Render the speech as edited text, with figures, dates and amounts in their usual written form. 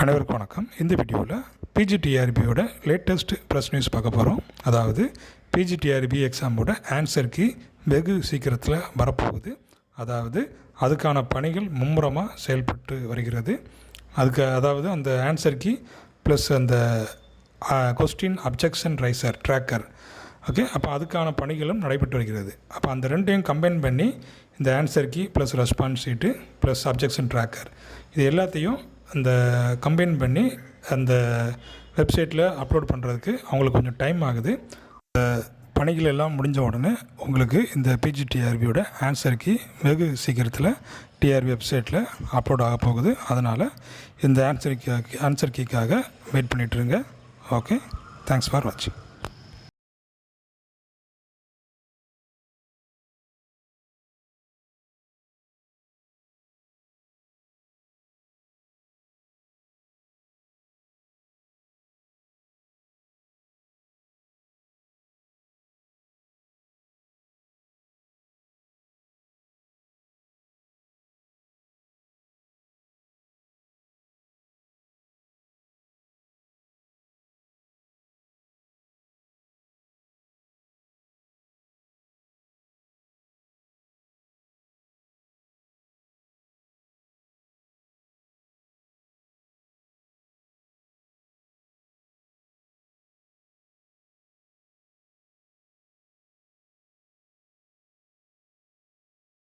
அனைவருக்கும் வணக்கம். இந்த வீடியோவில் பிஜிடிஆர்பியோட லேட்டஸ்ட் ப்ரெஸ் நியூஸ் பார்க்க போகிறோம். அதாவது பிஜிடிஆர்பி எக்ஸாமோட ஆன்சர் கீ வெகு சீக்கிரத்தில் வரப்போகுது. அதாவது அதுக்கான பணிகள் மும்முரமாக செயல்பட்டு வருகிறது. அதாவது அந்த ஆன்சர் கீ ப்ளஸ் அந்த question objection riser tracker, okay, அப்போ அதுக்கான பணிகளும் நடைபெற்று வருகிறது. அப்போ அந்த ரெண்டையும் கம்பைன் பண்ணி இந்த answer key plus response sheet plus objection tracker இது எல்லாத்தையும் அந்த கம்பைன் பண்ணி அந்த வெப்சைட்டில் அப்லோட் பண்ணுறதுக்கு அவங்களுக்கு கொஞ்சம் டைம் ஆகுது. அந்த பணிகள் எல்லாம் முடிஞ்ச உடனே உங்களுக்கு இந்த பிஜிடிஆர்பியோட ஆன்சர் கீ வெகு சீக்கிரத்தில் டிஆர்பி வெப்சைட்டில் அப்லோட் ஆக போகுது. அதனால் இந்த ஆன்சர் கீக்காக வெயிட் பண்ணிகிட்ருங்க. ஓகே, தேங்க்ஸ் ஃபார் வாட்சிங்.